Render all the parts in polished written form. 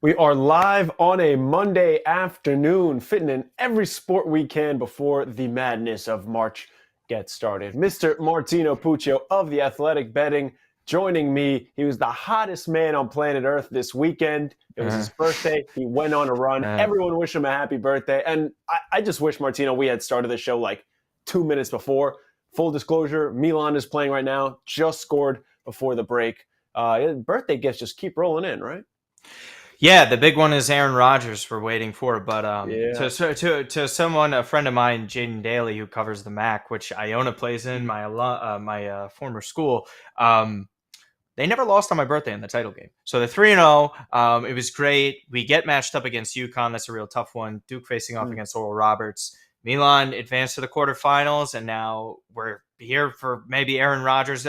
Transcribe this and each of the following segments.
We are live on a Monday afternoon, fitting in every sport we can before the madness of March gets started. Mr. Martino Puccio of The Athletic Betting joining me. He was the hottest man on planet Earth this weekend. It was his birthday. He went on a run. Everyone wish him a happy birthday. And I just wish, Martino, we had started the show like 2 minutes before. Full disclosure, Milan is playing right now, just scored before the break. Birthday gifts just keep rolling in, right? Yeah, the big one is Aaron Rodgers we're waiting for. But Yeah. to someone, a friend of mine, Jaden Daly, who covers the MAC, which Iona plays in, my former school, they never lost on my birthday in the title game. So they're 3-0. It was great. We get matched up against UConn. That's a real tough one. Duke facing off against Oral Roberts. Milan advanced to the quarterfinals, and now we're here for maybe Aaron Rodgers.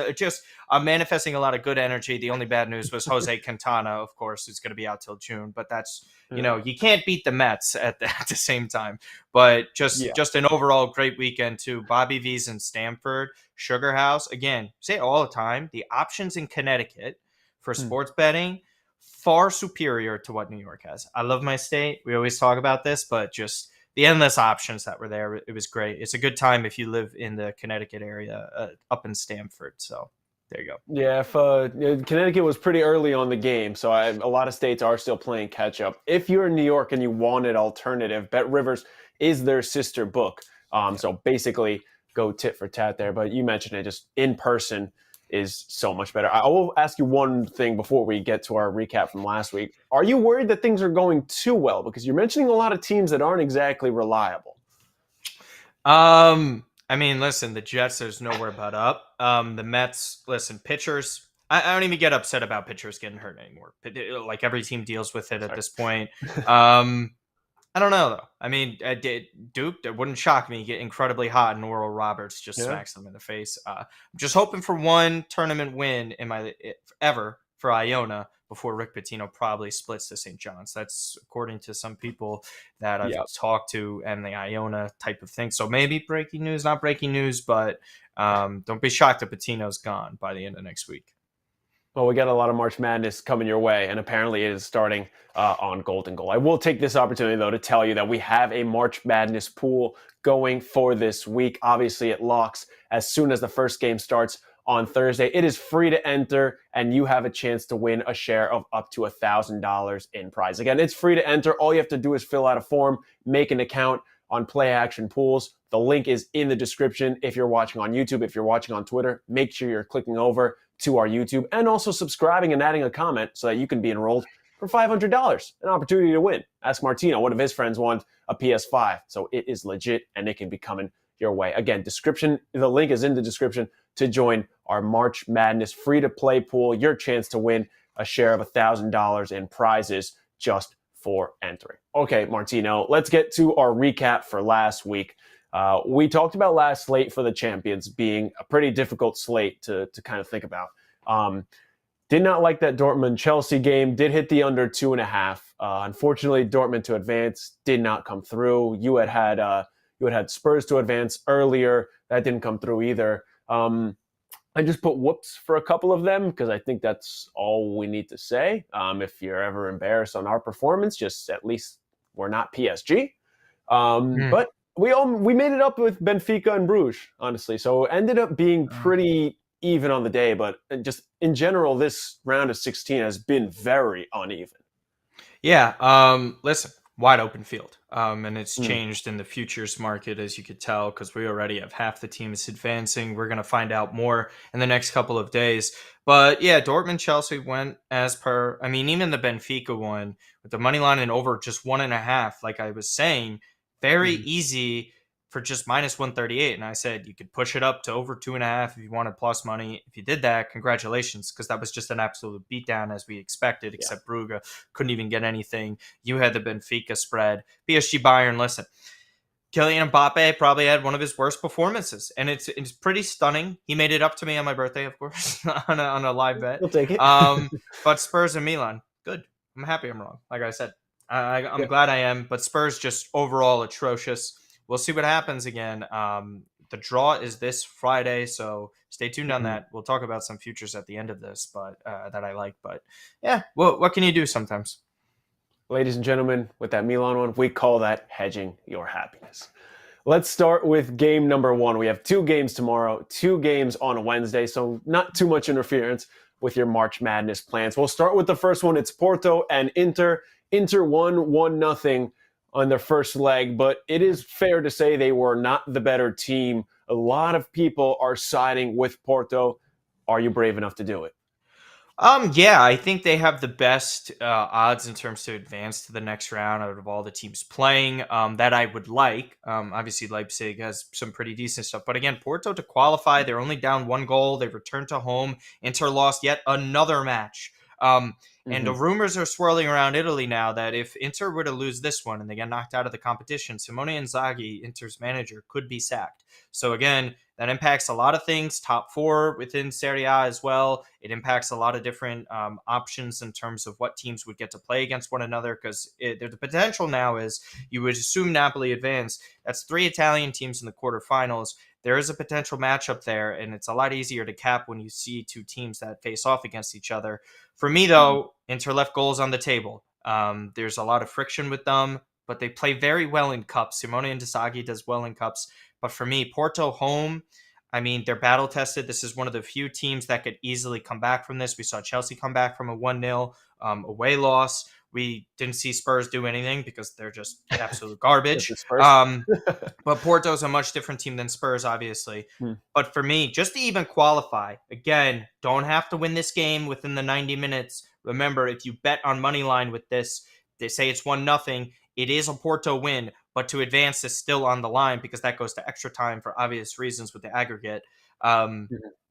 I'm manifesting a lot of good energy. The only bad news was Jose Quintana, of course, who's going to be out till June. But that's, you can't beat the Mets at the same time. But just an overall great weekend, too. Bobby V's in Stamford, Sugar House. Again, say it all the time, the options in Connecticut for sports betting, far superior to what New York has. I love my state. We always talk about this, but just the endless options that were there, it was great. It's a good time if you live in the Connecticut area, up in Stamford. So there you go. Yeah, Connecticut was pretty early on the game, so a lot of states are still playing catch up. If you're in New York and you wanted alternative, Bet Rivers is their sister book. So basically, go tit for tat there. But you mentioned it, just in person is so much better. I will ask you one thing before we get to our recap from last week. Are you worried that things are going too well? Because you're mentioning a lot of teams that aren't exactly reliable. I mean, listen, the Jets, there's nowhere but up. The Mets, listen, pitchers, I don't even get upset about pitchers getting hurt anymore. Like every team deals with it at this point. I don't know, though. I mean, Duke, that wouldn't shock me, get incredibly hot and Oral Roberts just smacks them in the face. I'm just hoping for one tournament win ever for Iona before Rick Pitino probably splits to St. John's. That's according to some people that I've talked to and the Iona type of thing. So maybe breaking news, not breaking news, but don't be shocked if Pitino's gone by the end of next week. Well, we got a lot of March Madness coming your way, and apparently it is starting on Golden Goal. I will take this opportunity, though, to tell you that we have a March Madness pool going for this week. Obviously, it locks as soon as the first game starts on Thursday. It is free to enter, and you have a chance to win a share of up to $1,000 in prize. Again, it's free to enter. All you have to do is fill out a form, make an account on Play Action Pools. The link is in the description if you're watching on YouTube. If you're watching on Twitter, make sure you're clicking over to our YouTube and also subscribing and adding a comment so that you can be enrolled for $500, an opportunity to win. Ask Martino, one of his friends won a PS5, so it is legit and it can be coming your way. Again, the link is in the description to join our March Madness free-to-play pool, your chance to win a share of $1,000 in prizes just for entering. Okay, Martino, let's get to our recap for last week. We talked about last slate for the champions being a pretty difficult slate to kind of think about. Did not like that Dortmund-Chelsea game. Did hit the under 2.5. Unfortunately, Dortmund to advance did not come through. You had Spurs to advance earlier. That didn't come through either. I just put whoops for a couple of them because I think that's all we need to say. If you're ever embarrassed on our performance, just at least we're not PSG. But we made it up with Benfica and Bruges, honestly. So it ended up being pretty even on the day. But just in general, this round of 16 has been very uneven. Yeah. Listen, wide open field. And it's changed in the futures market, as you could tell, because we already have half the teams advancing. We're going to find out more in the next couple of days. But yeah, Dortmund-Chelsea went as per, I mean, even the Benfica one with the money line and over just 1.5, like I was saying, very easy for just minus 138. And I said you could push it up to over 2.5 if you wanted plus money. If you did that, congratulations, because that was just an absolute beatdown as we expected, except Brugge couldn't even get anything. You had the Benfica spread. PSG Bayern, listen, Kylian Mbappe probably had one of his worst performances, and it's pretty stunning. He made it up to me on my birthday, of course, on a live bet. We'll take it. But Spurs and Milan, good. I'm happy I'm wrong, like I said. I'm glad I am, but Spurs just overall atrocious. We'll see what happens again. The draw is this Friday, so stay tuned on that. We'll talk about some futures at the end of this, but that I like. But yeah, well, what can you do sometimes? ladies and gentlemen, with that Milan one, we call that hedging your happiness. Let's start with game number one. We have 2 games tomorrow, 2 games on Wednesday, so not too much interference with your March Madness plans. We'll start with the first one. It's Porto and Inter. Inter won 1-0 on their first leg, but it is fair to say they were not the better team. A lot of people are siding with Porto. Are you brave enough to do it? Yeah, I think they have the best odds in terms to advance to the next round out of all the teams playing that I would like. Obviously, Leipzig has some pretty decent stuff. But again, Porto to qualify, they're only down 1 goal. They returned to home. Inter lost yet another match. And the rumors are swirling around Italy now that if Inter were to lose this one and they get knocked out of the competition, Simone Inzaghi, Inter's manager, could be sacked. So again, that impacts a lot of things. Top 4 within Serie A as well. It impacts a lot of different options in terms of what teams would get to play against one another, because the potential now is you would assume Napoli advance. That's 3 Italian teams in the quarterfinals. There is a potential matchup there, and it's a lot easier to cap when you see 2 teams that face off against each other. For me, though, Inter left goals on the table. There's a lot of friction with them, but they play very well in cups. Simone Inzaghi does well in cups. But for me, Porto home, I mean, they're battle tested. This is one of the few teams that could easily come back from this. We saw Chelsea come back from a 1-0 away loss. We didn't see Spurs do anything because they're just absolute garbage. But Porto's a much different team than Spurs, obviously. But for me, just to even qualify, again, don't have to win this game within the 90 minutes. Remember, if you bet on money line with this, they say it's 1-0. It is a Porto win, but to advance is still on the line because that goes to extra time for obvious reasons with the aggregate.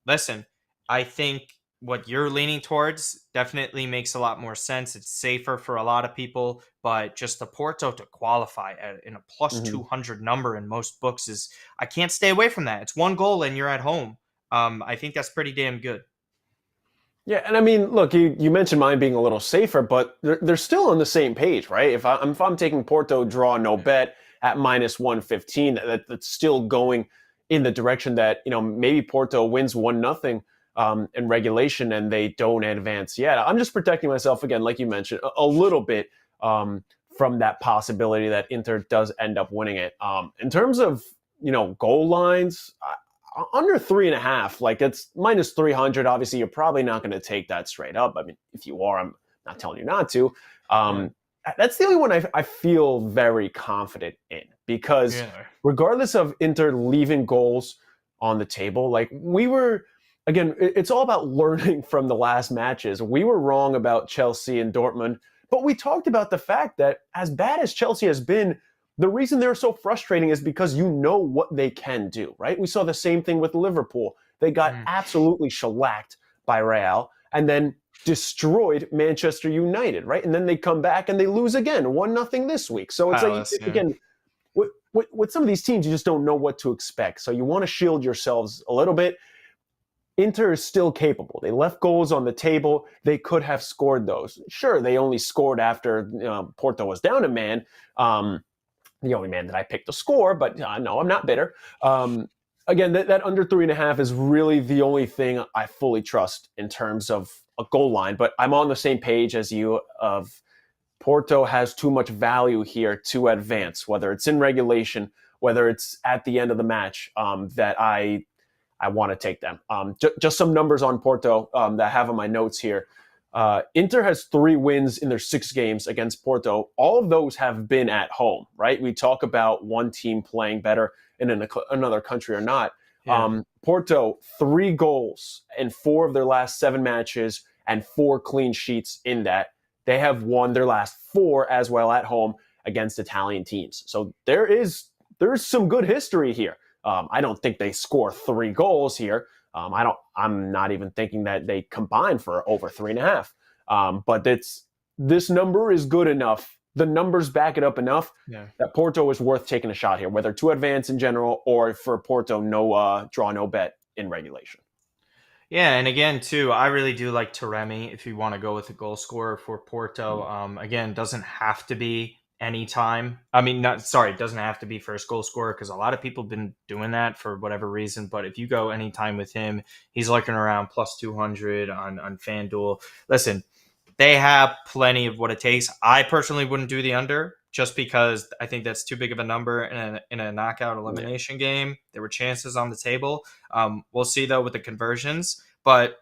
Listen, I think what you're leaning towards definitely makes a lot more sense. It's safer for a lot of people, but just the Porto to qualify in a plus 200 number in most books is, I can't stay away from that. It's 1 goal and you're at home. I think that's pretty damn good. Yeah, and I mean, look, you mentioned mine being a little safer, but they're still on the same page, right? If I'm taking Porto draw no bet at minus 115, that's still going in the direction that, maybe Porto wins 1-0 in regulation and they don't advance yet. I'm just protecting myself, again, like you mentioned, a little bit from that possibility that Inter does end up winning it. In terms of, goal lines, under 3.5, like it's minus 300. Obviously, you're probably not going to take that straight up. I mean, if you are, I'm not telling you not to. That's the only one I feel very confident in, because regardless of Inter leaving goals on the table, like we were, again, it's all about learning from the last matches. We were wrong about Chelsea and Dortmund, but we talked about the fact that as bad as Chelsea has been, the reason they're so frustrating is because you know what they can do, right? We saw the same thing with Liverpool. They got absolutely shellacked by Real and then destroyed Manchester United, right? And then they come back and they lose again, 1-0 this week. So it's like, again, with some of these teams, you just don't know what to expect. So you want to shield yourselves a little bit. Inter is still capable. They left goals on the table. They could have scored those. Sure, they only scored after Porto was down a man. The only man that I picked to score, but no, I'm not bitter. Again, that under 3.5 is really the only thing I fully trust in terms of a goal line. But I'm on the same page as you of Porto has too much value here to advance, whether it's in regulation, whether it's at the end of the match, that I want to take them. Just some numbers on Porto that I have on my notes here. Inter has 3 wins in their 6 games against Porto. All of those have been at home, right? We talk about one team playing better in another country or not. Porto, 3 goals in 4 of their last 7 matches and 4 clean sheets in that. They have won their last 4 as well at home against Italian teams. So there's some good history here. I don't think they score 3 goals here. I'm not even thinking that they combine for over 3.5. But this number is good enough. The numbers back it up enough that Porto is worth taking a shot here, whether to advance in general or for Porto, draw no bet in regulation. Yeah, and again, too, I really do like Taremi if you want to go with a goal scorer for Porto. Again, doesn't have to be anytime. It doesn't have to be first goal scorer, because a lot of people have been doing that for whatever reason. But if you go anytime with him, he's looking around plus 200 on FanDuel. Listen, they have plenty of what it takes. I personally wouldn't do the under just because I think that's too big of a number in a knockout elimination game. There were chances on the table. We'll see, though, with the conversions. But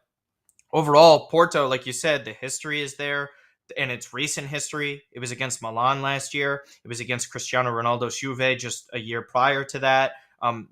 overall, Porto, like you said, the history is there. And its recent history, it was against Milan last year. It was against Cristiano Ronaldo's Juve just a year prior to that.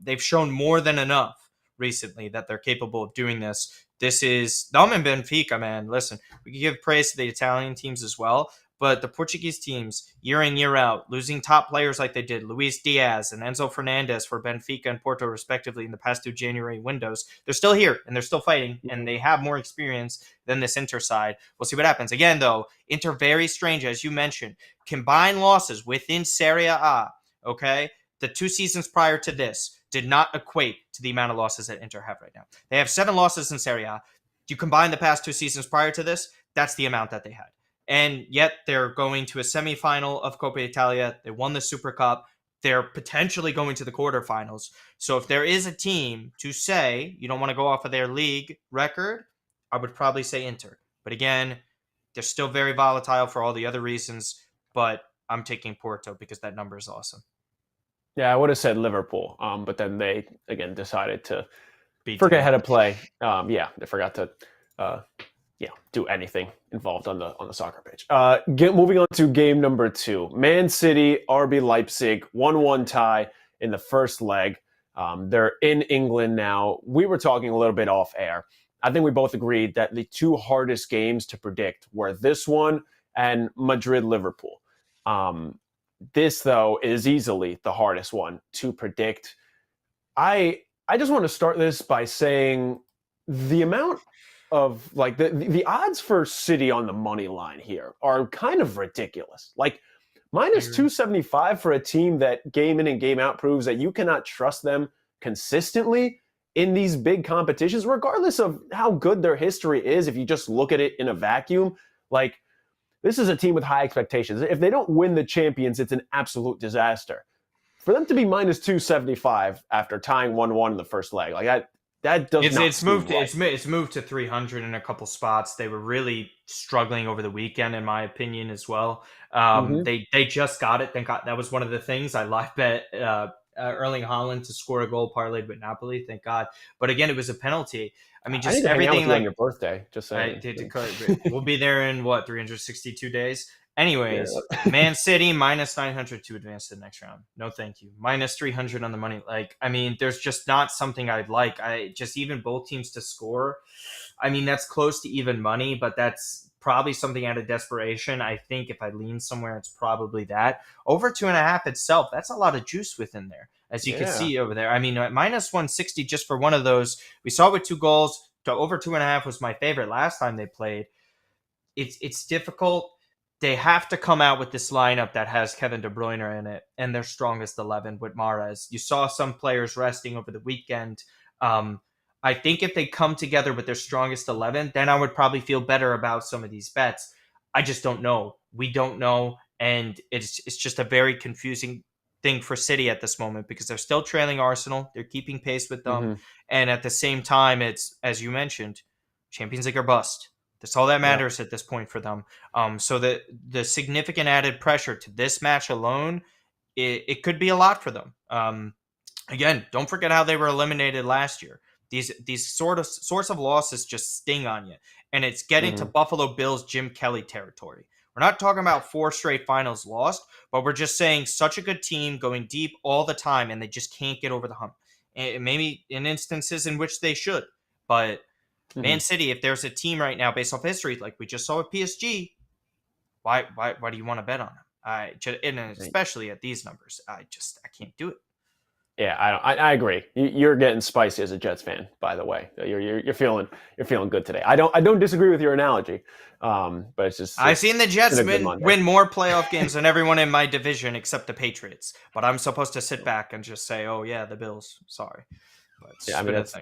They've shown more than enough recently that they're capable of doing this. This is them and Benfica, man. Listen, we can give praise to the Italian teams as well, but the Portuguese teams, year in, year out, losing top players like they did, Luis Diaz and Enzo Fernandez for Benfica and Porto, respectively, in the past 2 January windows, they're still here and they're still fighting, and they have more experience than this Inter side. We'll see what happens. Again, though, Inter very strange, as you mentioned. Combined losses within Serie A, okay? The 2 seasons prior to this did not equate to the amount of losses that Inter have right now. They have 7 losses in Serie A. You combine the past 2 seasons prior to this, that's the amount that they had. And yet they're going to a semifinal of Coppa Italia. They won the Super Cup. They're potentially going to the quarterfinals. So if there is a team to say you don't want to go off of their league record, I would probably say Inter. But again, they're still very volatile for all the other reasons. But I'm taking Porto because that number is awesome. Yeah, I would have said Liverpool, but then they again decided to forget how to play. They forgot to, do anything involved on the soccer pitch. Moving on to game number 2, Man City, RB Leipzig, 1-1 tie in the first leg. They're in England now. We were talking a little bit off air. I think we both agreed that the 2 hardest games to predict were this one and Madrid-Liverpool. This, though, is easily the hardest one to predict. I just want to start this by saying the amount of, like, the odds for City on the money line here are kind of ridiculous. Like, minus 275 for a team that game in and game out proves that you cannot trust them consistently in these big competitions, regardless of how good their history is. If you just look at it in a vacuum, like, this is a team with high expectations. If they don't win the Champions, it's an absolute disaster. For them to be minus 275 after tying 1-1 in the first leg, like that does not. It's moved to 300 in a couple spots. They were really struggling over the weekend, in my opinion, as well. They just got it. Thank God. That was one of the things I live bet Erling Haaland to score a goal parlayed with Napoli. Thank God. But again, it was a penalty. I mean, just everything like on your birthday. Just saying. We'll be there in 362 days. Anyways, Man City minus 900 to advance to the next round. No, thank you. Minus 300 on the money. Like, I mean, there's just not something I'd like. Even both teams to score. I mean, that's close to even money, but that's probably something out of desperation. I think if I lean somewhere, it's probably that. Over 2.5 itself, that's a lot of juice within there, as you can see over there. I mean, at minus 160 just for one of those. We saw with 2 goals. To over 2.5 was my favorite last time they played. It's difficult. They have to come out with this lineup that has Kevin De Bruyne in it and their strongest 11 with Mahrez. You saw some players resting over the weekend. I think if they come together with their strongest 11, then I would probably feel better about some of these bets. I just don't know. We don't know, and it's just a very confusing thing for City at this moment because they're still trailing Arsenal. They're keeping pace with them, and at the same time, it's, as you mentioned, Champions League or bust. That's all that matters at this point for them. So the significant added pressure to this match alone, it could be a lot for them. Again, don't forget how they were eliminated last year. These sorts of losses just sting on you, and it's getting to Buffalo Bills Jim Kelly territory. We're not talking about 4 straight finals lost, but we're just saying such a good team going deep all the time, and they just can't get over the hump. And maybe in instances in which they should, but Man City, if there's a team right now based off history, like we just saw with PSG, why do you want to bet on them? And especially at these numbers, I can't do it. Yeah, I agree. You're getting spicy as a Jets fan, by the way. You're feeling good today. I don't disagree with your analogy, but it's just I've seen the Jets win more playoff games than everyone in my division except the Patriots. But I'm supposed to sit back and just say, "Oh yeah, the Bills." Sorry. Yeah, I mean that's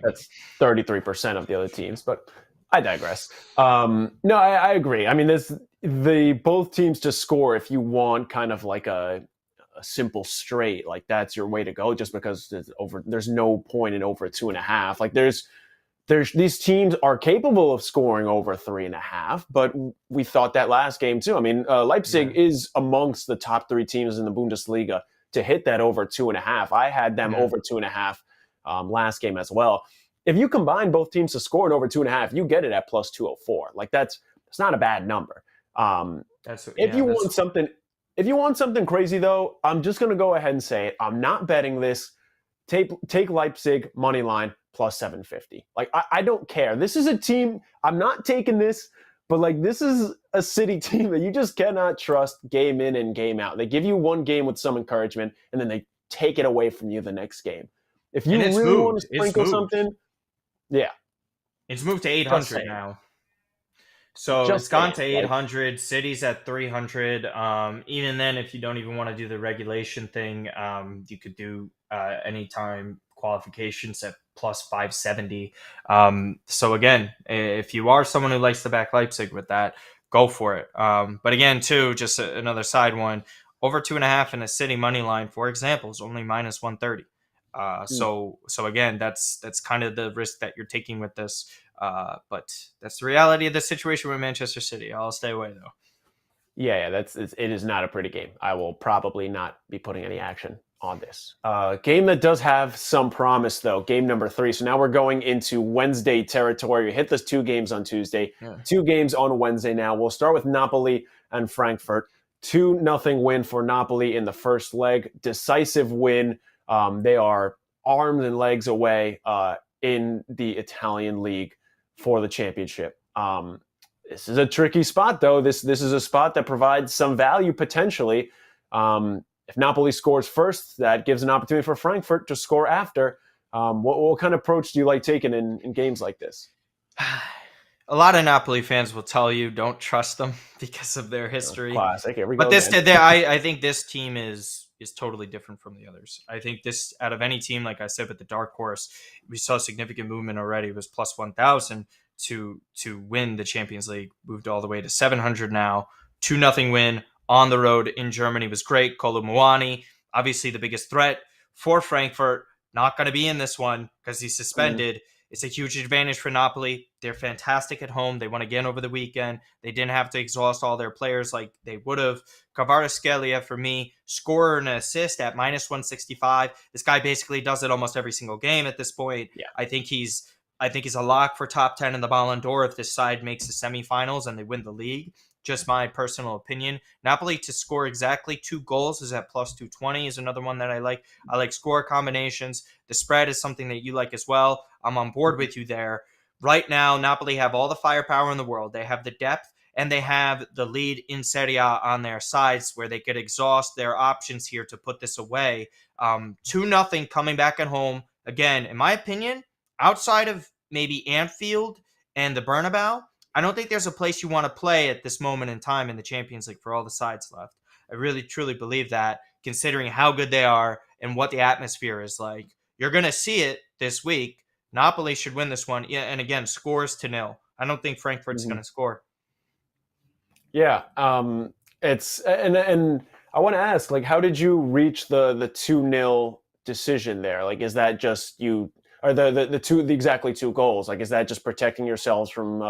33% of the other teams, but I digress. No, I agree. I mean, both teams to score if you want kind of like a simple straight, like that's your way to go. Just because there's no point in over 2.5. Like there's these teams are capable of scoring over 3.5, but we thought that last game too. I mean, Leipzig is amongst the top 3 teams in the Bundesliga to hit that over 2.5. I had them over 2.5 last game as well. If you combine both teams to score an over 2.5, you get it at plus 204. Like that's not a bad number. If you want something crazy though, I'm just going to go ahead and say it. I'm not betting this. Take Leipzig money line plus 750. Like I don't care. This is a team. I'm not taking this, but like this is a City team that you just cannot trust game in and game out. They give you one game with some encouragement, and then they take it away from you the next game. If you really want to sprinkle something, yeah, it's moved to 800 now. So it's gone to 800. City's at 300. Even then, if you don't even want to do the regulation thing, you could do anytime qualifications at plus 570. So again, if you are someone who likes to back Leipzig with that, go for it. But again, too, just another side one, over 2.5 in a City money line, for example, is only minus 130. So again, that's kind of the risk that you're taking with this. But that's the reality of the situation with Manchester City. I'll stay away though. Yeah, it is not a pretty game. I will probably not be putting any action on this. Game that does have some promise though, game number 3. So now we're going into Wednesday territory. We hit those 2 games on Tuesday, 2 games on Wednesday now. We'll start with Napoli and Frankfurt. 2-0 win for Napoli in the first leg. Decisive win. They are arms and legs away in the Italian league for the championship. This is a tricky spot, though. This is a spot that provides some value potentially. If Napoli scores first, that gives an opportunity for Frankfurt to score after. What kind of approach do you like taking in games like this? A lot of Napoli fans will tell you don't trust them because of their history. Classic. Here we go. But I think this team is totally different from the others. I think this, out of any team, like I said, with the dark horse, we saw significant movement already. It was plus 1,000 to win the Champions League, moved all the way to 700 now. 2-0 win on the road in Germany was great. Kolo Muani, obviously the biggest threat for Frankfurt, not going to be in this one because he's suspended. It's a huge advantage for Napoli. They're fantastic at home. They won again over the weekend. They didn't have to exhaust all their players like they would have. Kvaratskhelia, for me, scorer and assist at minus 165. This guy basically does it almost every single game at this point. Yeah. I think he's a lock for top 10 in the Ballon d'Or if this side makes the semifinals and they win the league. Just my personal opinion. Napoli to score exactly 2 goals is at plus 220 is another one that I like. I like score combinations. The spread is something that you like as well. I'm on board with you there. Right now, Napoli have all the firepower in the world. They have the depth and they have the lead in Serie A on their sides where they could exhaust their options here to put this away. 2-0 coming back at home. Again, in my opinion, outside of maybe Anfield and the Bernabeu, I don't think there's a place you want to play at this moment in time in the Champions League for all the sides left. I really, truly believe that, considering how good they are and what the atmosphere is like. You're going to see it this week. Napoli should win this one. Yeah, and again, scores to 0. I don't think Frankfurt's going to score. Yeah, it's and I want to ask, like, how did you reach the 2-0 decision there? Like, is that just you? Or the exactly 2 goals? Like, is that just protecting yourselves from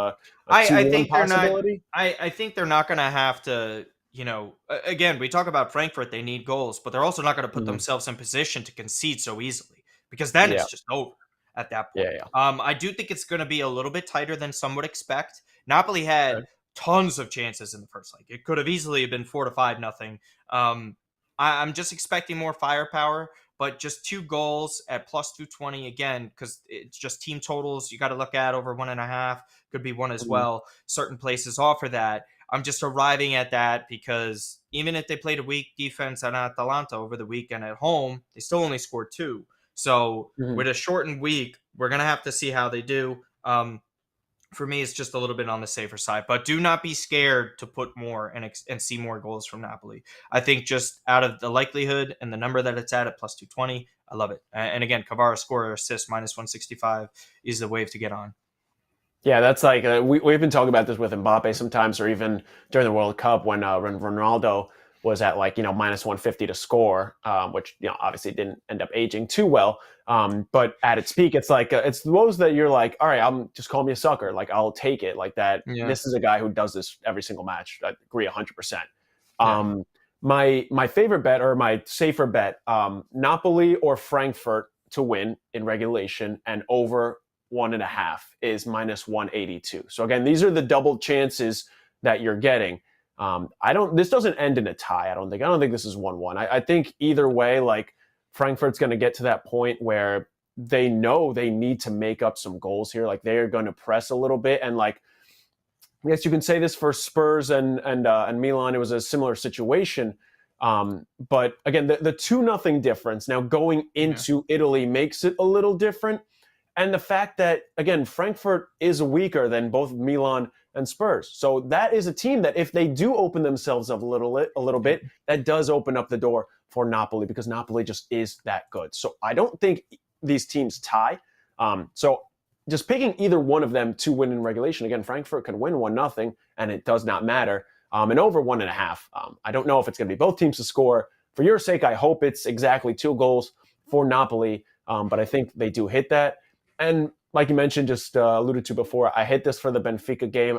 I think possibility? I think they're not going to have to. Again, we talk about Frankfurt; they need goals, but they're also not going to put themselves in position to concede so easily because then it's just over at that point. I do think it's going to be a little bit tighter than some would expect. Napoli had tons of chances in the first leg; it could have easily been 4-5-0. I'm just expecting more firepower. But just 2 goals at plus 220 again, because it's just team totals. You got to look at over 1.5. Could be 1 as well. Certain places offer that. I'm just arriving at that because even if they played a weak defense at Atalanta over the weekend at home, they still only scored 2. So with a shortened week, we're going to have to see how they do. For me, it's just a little bit on the safer side. But do not be scared to put more and see more goals from Napoli. I think just out of the likelihood and the number that it's at plus 220, I love it. And again, Kvara score or assist minus 165 is the wave to get on. Yeah, that's like we've been talking about this with Mbappe sometimes, or even during the World Cup when Ronaldo was at like, minus 150 to score, which, obviously didn't end up aging too well. But at its peak, it's like, it's those that you're like, all right, I'm just call me a sucker. Like, I'll take it like that. Yeah. This is a guy who does this every single match. I agree 100%. Yeah. My favorite bet, or my safer bet, Napoli or Frankfurt to win in regulation, and over 1.5 is minus 182. So again, these are the double chances that you're getting. This doesn't end in a tie. I don't think this is 1-1. I think either way, like, Frankfurt's going to get to that point where they know they need to make up some goals here. Like, they are going to press a little bit, and like, I guess you can say this for Spurs and Milan. It was a similar situation. But again, the 2-0 difference now going into Italy makes it a little different. And the fact that, again, Frankfurt is weaker than both Milan and Spurs. So that is a team that if they do open themselves up a little bit, that does open up the door for Napoli, because Napoli just is that good. So I don't think these teams tie. So just picking either one of them to win in regulation. Again, Frankfurt could win 1-0, and it does not matter. And over 1.5. I don't know if it's going to be both teams to score. For your sake, I hope it's exactly 2 goals for Napoli. But I think they do hit that. And like you mentioned, just alluded to before, I hit this for the Benfica game.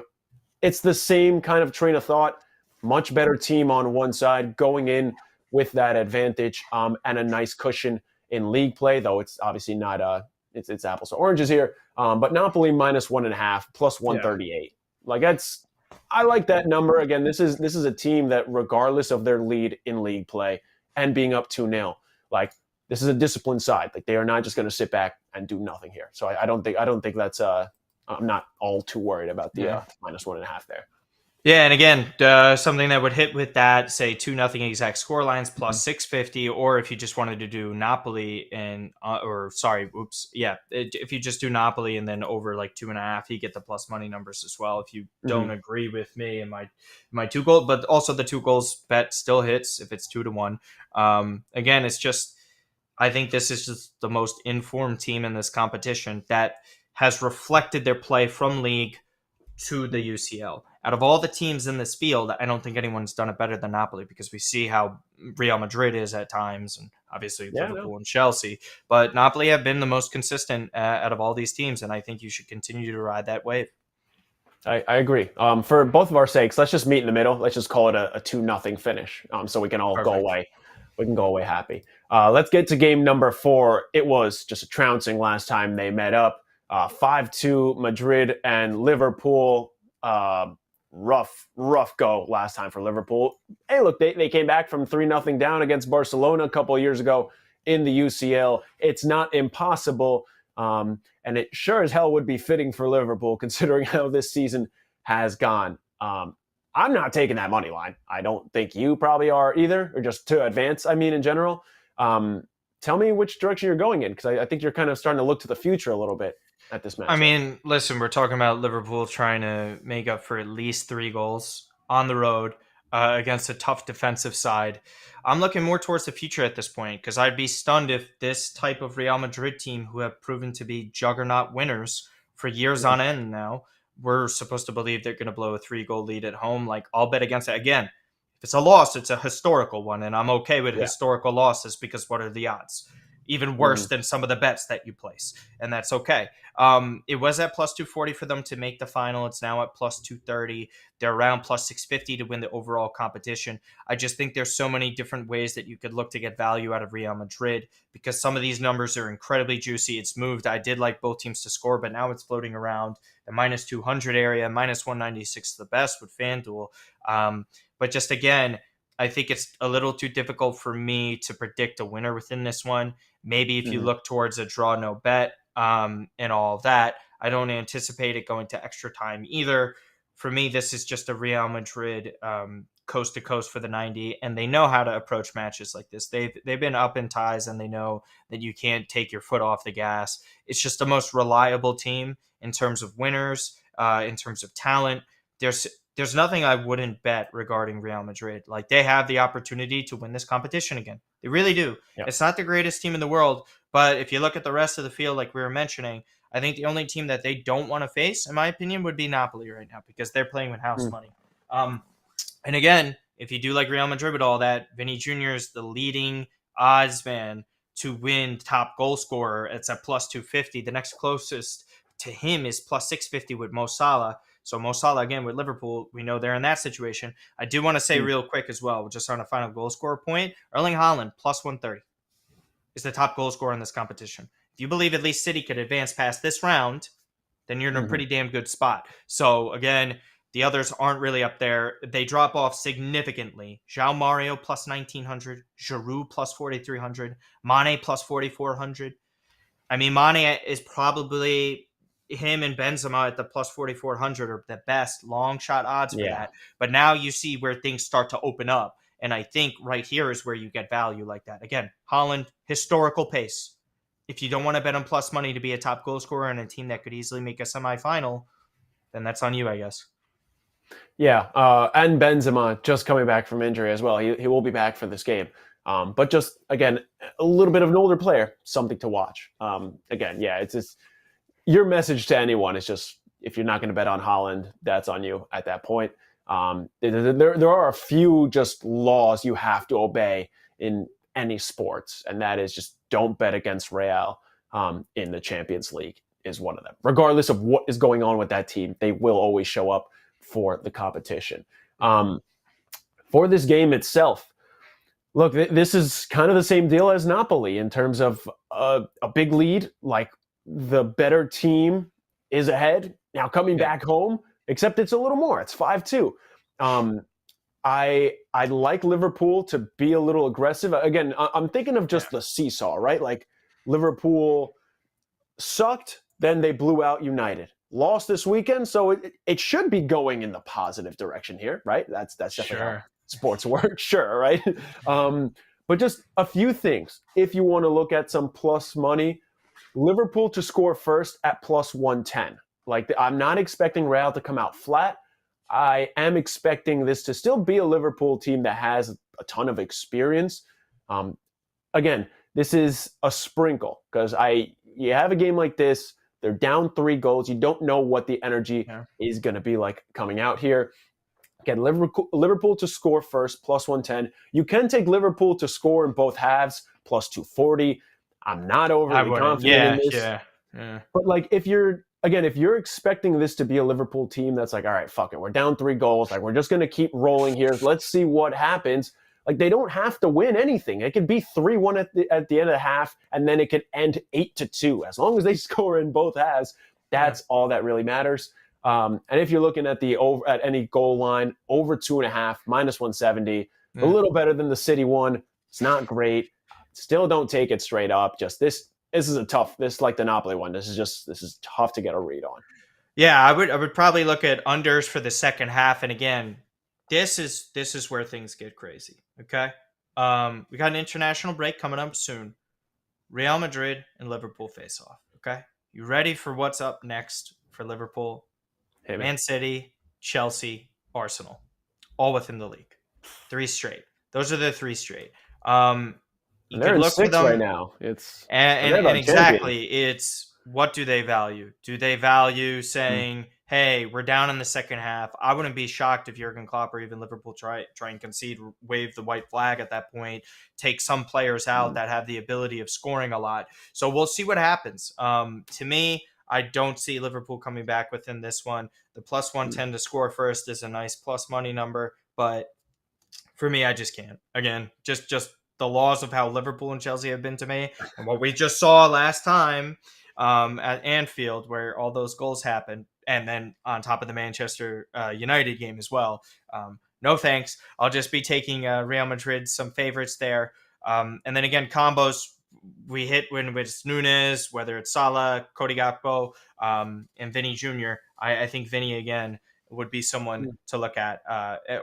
It's the same kind of train of thought. Much better team on one side, going in with that advantage, and a nice cushion in league play, though it's obviously not it's apples to oranges here. But Napoli minus 1.5 plus 138. Like, I like that number. Again, this is a team that, regardless of their lead in league play and being up 2-0, like, this is a disciplined side. Like, they are not just going to sit back and do nothing here. So I don't think that's I'm not all too worried about the minus 1.5 there. Yeah, and again, something that would hit with that, say 2-0 exact score lines plus 650, or if you just wanted to do Napoli if you just do Napoli and then over like 2.5, you get the plus money numbers as well. If you don't agree with me and my 2 goals, but also the 2 goals bet still hits if it's 2-1. Again, it's just, I think this is just the most informed team in this competition that has reflected their play from league to the UCL. Out of all the teams in this field, I don't think anyone's done it better than Napoli, because we see how Real Madrid is at times, and obviously Liverpool and Chelsea. But Napoli have been the most consistent out of all these teams, and I think you should continue to ride that wave. I agree. For both of our sakes, let's just meet in the middle. Let's just call it a 2-0 finish, so we can all go away. We can go away happy. Let's get to game number 4. It was just a trouncing last time they met up. 5-2 Madrid and Liverpool. Rough go last time for Liverpool. Hey, look, they came back from 3-0 down against Barcelona a couple of years ago in the UCL. It's not impossible, and it sure as hell would be fitting for Liverpool, considering how this season has gone. I'm not taking that money line. I don't think you probably are either, or just to advance, I mean, in general. Tell me which direction you're going in, because I think you're kind of starting to look to the future a little bit at this match. I mean, listen, we're talking about Liverpool trying to make up for at least 3 goals on the road against a tough defensive side. I'm looking more towards the future at this point, because I'd be stunned if this type of Real Madrid team, who have proven to be juggernaut winners for years on end now, we're supposed to believe they're going to blow a 3-goal lead at home. Like, I'll bet against it. Again, if it's a loss, it's a historical one, and I'm okay with historical losses, because what are the odds? Even worse than some of the bets that you place, and that's okay. It was at plus 240 for them to make the final. It's now at plus 230. They're around plus 650 to win the overall competition. I just think there's so many different ways that you could look to get value out of Real Madrid, because some of these numbers are incredibly juicy. It's moved. I did like both teams to score, but now it's floating around the minus 200 area. Minus 196 is the best with FanDuel. But just again, I think it's a little too difficult for me to predict a winner within this one. Maybe if you look towards a draw no bet and all of that, I don't anticipate it going to extra time either. For me, this is just a Real Madrid coast to coast for the 90, and they know how to approach matches like this. They've been up in ties, and they know that you can't take your foot off the gas. It's just the most reliable team in terms of winners, in terms of talent. There's nothing I wouldn't bet regarding Real Madrid. Like, they have the opportunity to win this competition again. They really do. Yeah. It's not the greatest team in the world, but if you look at the rest of the field, like we were mentioning, I think the only team that they don't want to face, in my opinion, would be Napoli right now, because they're playing with house money. And again, if you do like Real Madrid with all that, Vinny Jr. is the leading odds man to win top goal scorer. It's at plus 250. The next closest to him is plus 650 with Mo Salah. So Mo Salah, again, with Liverpool, we know they're in that situation. I do want to say real quick as well, just on a final goal scorer point, Erling Haaland, plus 130, is the top goal scorer in this competition. If you believe at least City could advance past this round, then you're in a pretty damn good spot. So, again, the others aren't really up there. They drop off significantly. João Mario, plus 1,900. Giroud, plus 4,300. Mane, plus 4,400. I mean, Mane is probably him and Benzema at the plus 4,400 are the best long shot odds for that. But now you see where things start to open up. And I think right here is where you get value like that. Again, Haaland, historical pace. If you don't want to bet on plus money to be a top goal scorer on a team that could easily make a semifinal, then that's on you, I guess. Yeah, and Benzema just coming back from injury as well. He will be back for this game. But just, again, a little bit of an older player, something to watch. Again, yeah, it's just your message to anyone is just, if you're not going to bet on Haaland, that's on you at that point. There are a few just laws you have to obey in any sports, and that is just don't bet against Real in the Champions League is one of them. Regardless of what is going on with that team, they will always show up for the competition. For this game itself, look, this is kind of the same deal as Napoli in terms of a big lead, like the better team is ahead. Now coming back home, except it's a little more. It's 5-2. I'd like Liverpool to be a little aggressive. Again, I'm thinking of just the seesaw, right? Like Liverpool sucked, then they blew out United. Lost this weekend, so it should be going in the positive direction here, right? That's definitely how sports work, sure, right? But just a few things. If you want to look at some plus money, Liverpool to score first at plus 110. Like, I'm not expecting Real to come out flat. I am expecting this to still be a Liverpool team that has a ton of experience. Again, this is a sprinkle because you have a game like this, they're down 3 goals. You don't know what the energy is going to be like coming out here. Again, Liverpool to score first, plus 110. You can take Liverpool to score in both halves, plus 240. I'm not overly confident in this. Yeah. But like if you're expecting this to be a Liverpool team that's like, all right, fuck it, we're down 3 goals. Like, we're just going to keep rolling here. Let's see what happens. Like, they don't have to win anything. It could be 3-1 at the end of the half, and then it could end 8-2. As long as they score in both halves, that's all that really matters. And if you're looking at at any goal line, over 2.5, minus 170, a little better than the City one. It's not great. Still don't take it straight up. Just this is a tough. This like the Napoli one. This is tough to get a read on. Yeah, I would probably look at unders for the second half. And again, this is where things get crazy. Okay, we got an international break coming up soon. Real Madrid and Liverpool face off. Okay, you ready for what's up next for Liverpool? Man City, Chelsea, Arsenal, all within the league. 3 straight. Those are the 3 straight. You they're can in look 6 for them right now. and exactly, it's what do they value? Do they value saying, "Hey, we're down in the second half"? I wouldn't be shocked if Jurgen Klopp or even Liverpool try and concede, wave the white flag at that point, take some players out that have the ability of scoring a lot. So we'll see what happens. To me, I don't see Liverpool coming back within this one. The plus 110 to score first is a nice plus money number, but for me, I just can't. Again, just the laws of how Liverpool and Chelsea have been to me, and what we just saw last time at Anfield, where all those goals happened, and then on top of the Manchester United game as well. No thanks. I'll just be taking Real Madrid, some favorites there. And then again, combos we hit when it's Nunes, whether it's Salah, Cody Gakpo, and Vinny Jr. I think Vinny again would be someone to look at,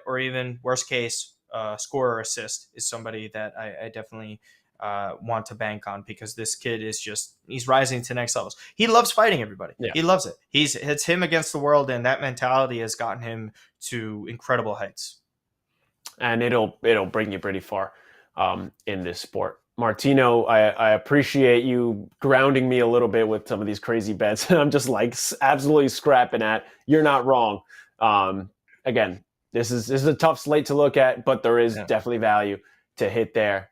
or even worst case, score or assist is somebody that I definitely want to bank on, because this kid is he's rising to next levels. He loves fighting everybody. He loves it. It's him against the world, and that mentality has gotten him to incredible heights. And it'll bring you pretty far in this sport. Martino, I appreciate you grounding me a little bit with some of these crazy bets. I'm just like absolutely scrapping at. You're not wrong. Again, this is a tough slate to look at, but there is definitely value to hit there.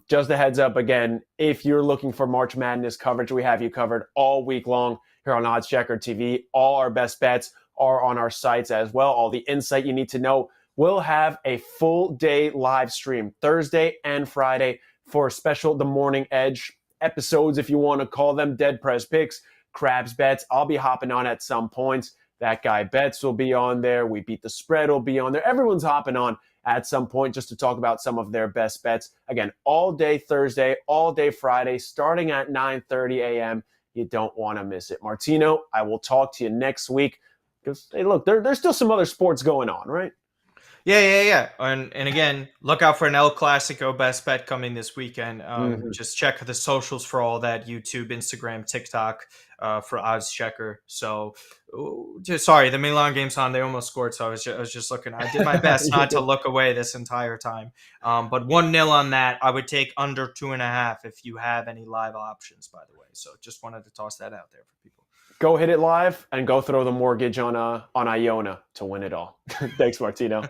Just a heads up again, if you're looking for March Madness coverage, we have you covered all week long here on OddsChecker TV. All our best bets are on our sites as well. All the insight you need to know. We'll have a full day live stream Thursday and Friday for special The Morning Edge episodes, if you want to call them, Dead Press Picks, Crabs Bets. I'll be hopping on at some points. That Guy Bets will be on there. We Beat the Spread will be on there. Everyone's hopping on at some point just to talk about some of their best bets. Again, all day Thursday, all day Friday, starting at 9:30 a.m. You don't want to miss it. Martino, I will talk to you next week because, hey, look, there's still some other sports going on, right? Yeah. And again, look out for an El Clasico best bet coming this weekend. Just check the socials for all that: YouTube, Instagram, TikTok, for OddsChecker. So, sorry, the Milan game's on. They almost scored, so I was just looking. I did my best not to look away this entire time. But 1-0 on that. I would take under 2.5 if you have any live options, by the way. So just wanted to toss that out there for people. Go hit it live and go throw the mortgage on Iona to win it all. Thanks, Martino.